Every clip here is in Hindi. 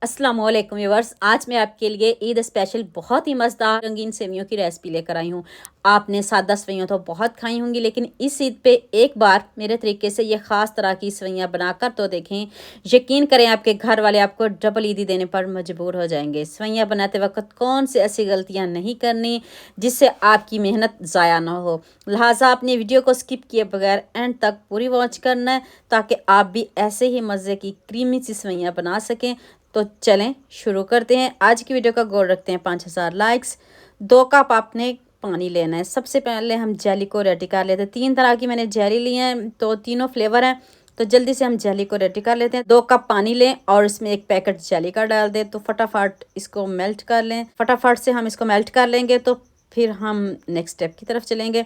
अस्सलाम वालेकुम व्यूअर्स। आज मैं आपके लिए ईद स्पेशल बहुत ही मज़ेदार रंगीन सेवियों की रेसिपी लेकर आई हूँ। आपने सादा सेवियाँ तो बहुत खाई होंगी, लेकिन इस ईद पे एक बार मेरे तरीके से ये ख़ास तरह की सेवियाँ बनाकर तो देखें। यकीन करें, आपके घर वाले आपको डबल ईदी देने पर मजबूर हो जाएंगे। सेवियाँ बनाते वक्त कौन सी ऐसी गलतियाँ नहीं करनी जिससे आपकी मेहनत ज़ाया ना हो। लिहाजा आपने वीडियो को स्किप किए बगैर एंड तक पूरी वॉच करना है, ताकि आप भी ऐसे ही मज़े की क्रीमी सी सेवियाँ बना सकें। तो चलें शुरू करते हैं। आज की वीडियो का गोल रखते हैं 5000 लाइक्स। 2 कप आपने पानी लेना है। सबसे पहले हम जेली को रेडी कर लेते हैं। 3 तरह की मैंने जेली ली है, तो तीनों फ्लेवर हैं। तो जल्दी से हम जेली को रेडी कर लेते हैं। 2 कप पानी लें और इसमें 1 पैकेट जेली का डाल दें। तो फटाफट इसको मेल्ट कर लें। फटाफट से हम इसको मेल्ट कर लेंगे तो फिर हम नेक्स्ट स्टेप की तरफ चलेंगे।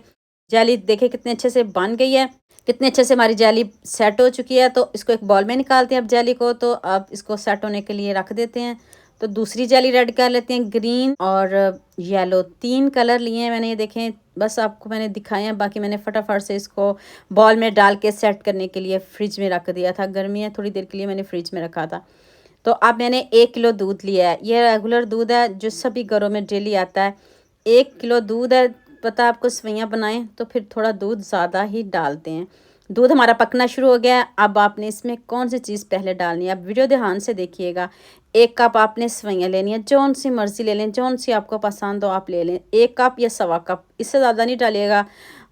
जेली देखिए कितने अच्छे से बन गई है, कितने अच्छे से हमारी जेली सेट हो चुकी है। तो इसको एक बॉल में निकालते हैं अब जेली को। तो अब इसको सेट होने के लिए रख देते हैं। तो दूसरी जेली रेड कर लेते हैं। ग्रीन और येलो 3 कलर लिए हैं मैंने, ये देखें। बस आपको मैंने दिखाए हैं, बाकी मैंने फटाफट से इसको बॉल में डाल के सेट करने के लिए फ्रिज में रख दिया था। गर्मी है, थोड़ी देर के लिए मैंने फ्रिज में रखा था। तो अब मैंने 1 किलो दूध लिया है। ये रेगुलर दूध है जो सभी घरों में डेली आता है। 1 किलो दूध है। पता आपको सेवइयाँ बनाएं तो फिर थोड़ा दूध ज़्यादा ही डालते हैं। दूध हमारा पकना शुरू हो गया है। अब आपने इसमें कौन सी चीज़ पहले डालनी है, अब वीडियो ध्यान से देखिएगा। 1 कप आपने सेवइयाँ लेनी है, जौन सी मर्ज़ी ले लें, जौन सी आपको पसंद हो आप ले लें। 1 कप या 1.25 कप, इससे ज़्यादा नहीं डालिएगा,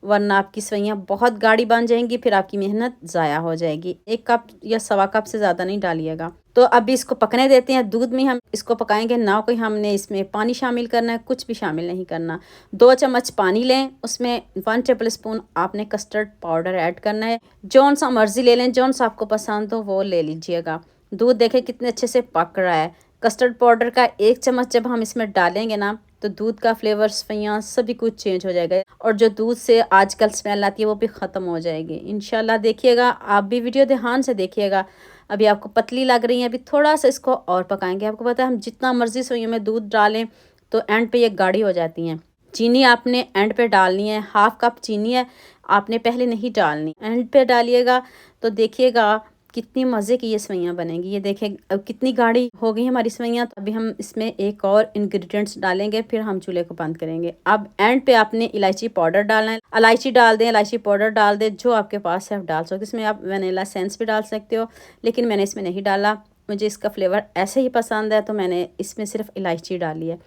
वरना आपकी सेवइयाँ बहुत गाढ़ी बन जाएंगी, फिर आपकी मेहनत ज़ाया हो जाएगी। 1 कप या 1.25 कप से ज़्यादा नहीं डालिएगा। तो अभी इसको पकने देते हैं। दूध में हम इसको पकाएंगे ना, कोई हमने इसमें पानी शामिल करना है, कुछ भी शामिल नहीं करना। 2 चम्मच पानी लें, उसमें 1 टेबल स्पून आपने कस्टर्ड पाउडर ऐड करना है। जौन सा मर्ज़ी ले लें, जौन सा आपको पसंद हो वो ले लीजिएगा। दूध देखें कितने अच्छे से पक रहा है। कस्टर्ड पाउडर का 1 चम्मच जब हम इसमें डालेंगे ना, तो दूध का फ्लेवर, सफैयाँ सभी कुछ चेंज हो जाएगा, और जो दूध से आजकल स्मेल आती है वो भी ख़त्म हो जाएगी इंशाल्लाह। देखिएगा, आप भी वीडियो ध्यान से देखिएगा। अभी आपको पतली लग रही है, अभी थोड़ा सा इसको और पकाएंगे। आपको पता है हम जितना मर्ज़ी सेवइयों में दूध डालें तो एंड पे ये गाढ़ी हो जाती हैं। चीनी आपने एंड पे डालनी है। 1/2 कप चीनी है, आपने पहले नहीं डालनी, एंड पे डालिएगा। तो देखिएगा कितनी मज़े की ये सेवइयाँ बनेंगी। ये देखें अब कितनी गाढ़ी हो गई हमारी सेवइयाँ। तो अभी हम इसमें एक और इंग्रेडिएंट्स डालेंगे, फिर हम चूल्हे को बंद करेंगे। अब एंड पे आपने इलायची पाउडर डालना है। इलायची डाल दें, इलायची पाउडर डाल दें, जो आपके पास है आप डाल सकते हो। इसमें आप वनीला एसेंस भी डाल सकते हो, लेकिन मैंने इसमें नहीं डाला। मुझे इसका फ्लेवर ऐसे ही पसंद है, तो मैंने इसमें सिर्फ इलायची डाली है।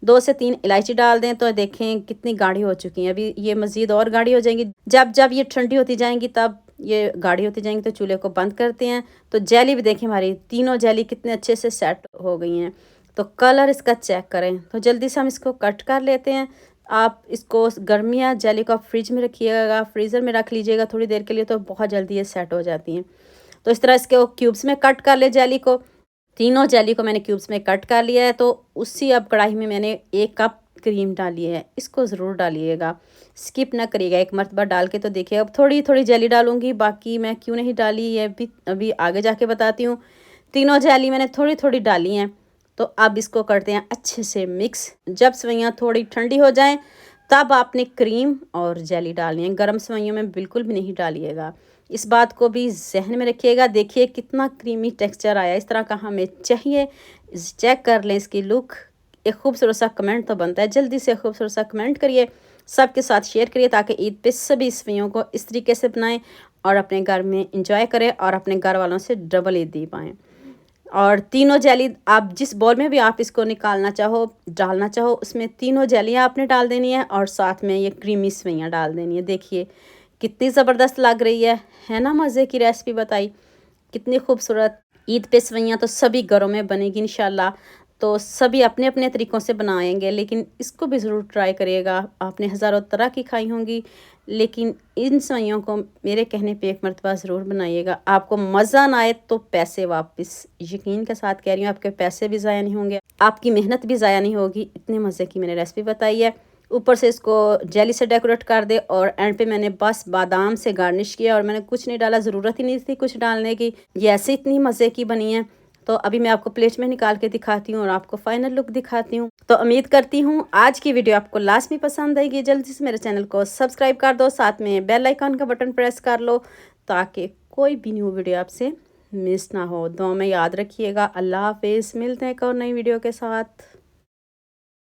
2 से 3 इलायची डाल दें। तो देखें कितनी गाढ़ी हो चुकी हैं। अभी ये मज़ीद और गाढ़ी हो जाएंगी। जब जब ये ठंडी होती जाएंगी तब ये गाढ़ी होती जाएंगी। तो चूल्हे को बंद करते हैं। तो जेली भी देखें, हमारी तीनों जेली कितने अच्छे से सेट हो गई हैं। तो कलर इसका चेक करें। तो जल्दी से हम इसको कट कर लेते हैं। आप इसको गर्मियाँ जेली को आप फ्रिज में रखिएगा, फ्रीज़र में रख लीजिएगा थोड़ी देर के लिए, तो बहुत जल्दी ये सेट हो जाती हैं। तो इस तरह इसके क्यूब्स में कट कर ले जेली को। तीनों जेली को मैंने क्यूब्स में कट कर लिया है। तो उसी अब कढ़ाई में मैंने 1 कप क्रीम डाली है। इसको ज़रूर डालिएगा, स्किप ना करिएगा। एक मरतबा डाल के तो देखिए। अब थोड़ी थोड़ी जेली डालूंगी, बाकी मैं क्यों नहीं डाली ये भी अभी आगे जाके बताती हूँ। तीनों जेली मैंने थोड़ी थोड़ी डाली हैं। तो अब इसको करते हैं अच्छे से मिक्स। जब सेवइयाँ थोड़ी ठंडी हो जाएं तब आपने क्रीम और जेली डालनी है। गर्म सेवइयों में बिल्कुल भी नहीं डालिएगा। इस बात को भी जहन में रखिएगा। देखिए कितना क्रीमी टेक्सचर आया, इस तरह का हमें चाहिए। चेक कर लें इसकी लुक। एक खूबसूरत सा कमेंट तो बनता है, जल्दी से खूबसूरत सा कमेंट करिए, सबके साथ शेयर करिए, ताकि ईद पे सभी सेवइयों को इस तरीके से बनाएं और अपने घर में इंजॉय करें और अपने घर वालों से डबल ईद दी पाएँ। और तीनों जेली आप जिस बॉल में भी आप इसको निकालना चाहो, डालना चाहो, उसमें तीनों जेलियाँ आपने डाल देनी है और साथ में ये क्रीमी सेवइयाँ डाल देनी है। देखिए कितनी ज़बरदस्त लग रही है ना। मज़े की रेसिपी बताई, कितनी खूबसूरत। ईद पे सेवइयाँ तो सभी घरों में बनेगी इंशाल्लाह। तो सभी अपने अपने तरीक़ों से बनाएंगे, लेकिन इसको भी ज़रूर ट्राई करिएगा। आपने हज़ारों तरह की खाई होंगी, लेकिन इन सेवइयों को मेरे कहने पे एक मरतबा ज़रूर बनाइएगा। आपको मज़ा ना आए तो पैसे वापस। यकीन के साथ कह रही हूँ, आपके पैसे भी ज़ाया नहीं होंगे, आपकी मेहनत भी ज़ाया नहीं होगी। इतने मज़े की मैंने रेसिपी बताई है। ऊपर से इसको जेली से डेकोरेट कर दे, और एंड पे मैंने बस बादाम से गार्निश किया, और मैंने कुछ नहीं डाला, ज़रूरत ही नहीं थी कुछ डालने की। ये ऐसे इतनी मज़े की बनी है। तो अभी मैं आपको प्लेट में निकाल के दिखाती हूँ और आपको फाइनल लुक दिखाती हूँ। तो उम्मीद करती हूँ आज की वीडियो आपको लास्ट में पसंद आएगी। जल्दी से मेरे चैनल को सब्सक्राइब कर दो, साथ में बेल आइकन का बटन प्रेस कर लो, ताकि कोई भी न्यू वीडियो आपसे मिस ना हो। दुआ में याद रखिएगा। अल्लाह हाफिज़, मिलते हैं एक और नई वीडियो के साथ।